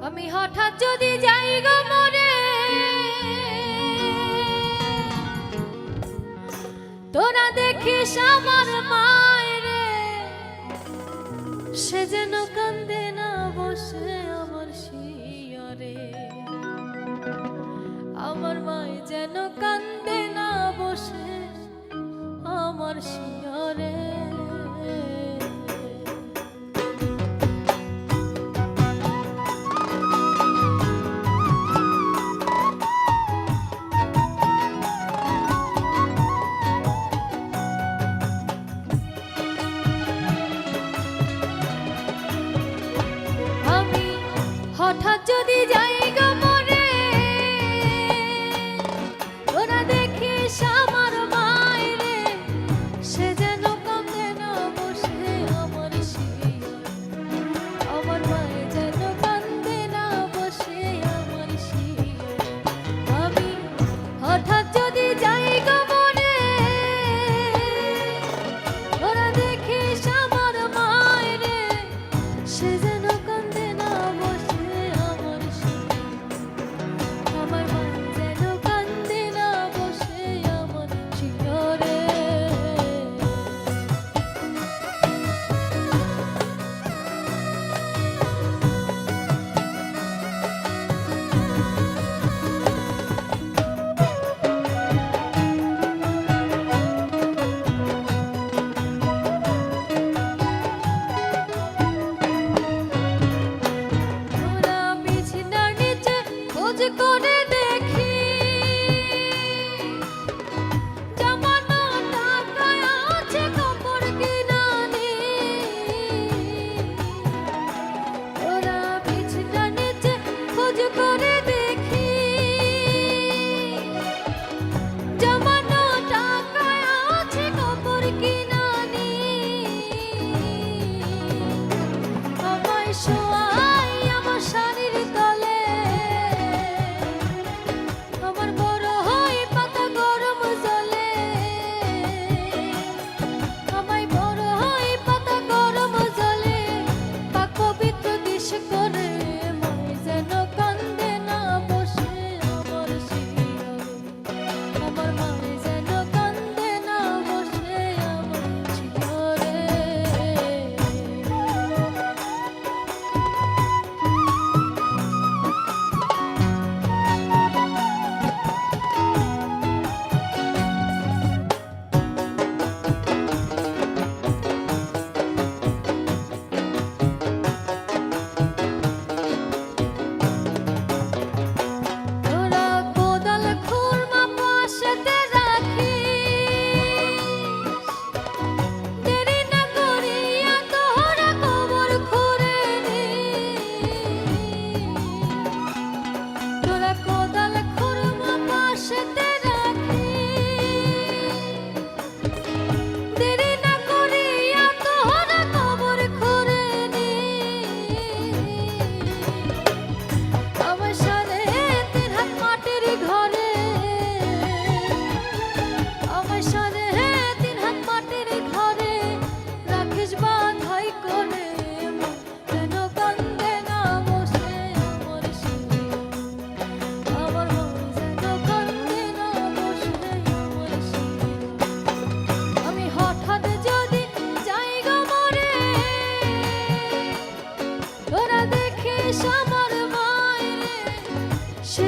আমি হঠাৎ যদি যাই গো মরে, তোরা দেখিস আমার মায়েরে, সে যেন কান্দে না বসে আমার শিয়রে। আমার মায় যেন কান্দে না বসে আমার শিয়রে। হঠাৎ যদি যাই গো মরে, তোরা দেখিস আমার মায়েরে, সে যেন কান্দে না বসে আমার শিয়রে। আমার মায়ে যেন কান্দে না বসে আমার শিয়রে। আমি হঠাৎ যদি যাই গো মরে, তোরা দেখিস আমার মায়েরে, সে যেন কান্দে না বসে আমার শিয়রে। আমার মা যেন কান্দে না বসে আমার শিয়রে। তোরা বিছানার নিচে খোঁজ করে দেখি, জমানো টাকায় আছে কাপড় কিনা নেই। তোরা বিছানার নিচে খোঁজ করে দেখি, জমানো টাকায় আছে কাপড় কিনা নেই। আমায় শোয়াই আমার শাড়ির তলে, আমার বড় হয় পাতা গরম জলে। আমায় বড় হয় পাতা গরম জলে, পাক পবিত্র দিশ করে। মায় যেন কান্দে না বসে আমার শিয়রে। আমার মায় যেন কান্দে না বসে আমার শিয়রে। তোরা কোদাল খুরমা পাশেতে রাখিস, দেরি না করিয়া তোরা কবর খুঁড়ে নিস। তোরা কোদাল খুরমা পাশেতে রাখিস, দেরি না করিয়া তোরা কবর খুঁড়ে নিস। আমার সাথে 3 হাত মাটির ঘরে, আমার সাথে 3 হাত মাটির ঘরে রাখিস বাঁধাই করে। মা যেন কান্দে না বসে আমার শিয়রে। আমার মা যেন কান্দে না বসে আমার শিয়রে। আমি হঠাৎ যদি যাই গো মরে, তোরা দেখিস আমার মায়েরে, সে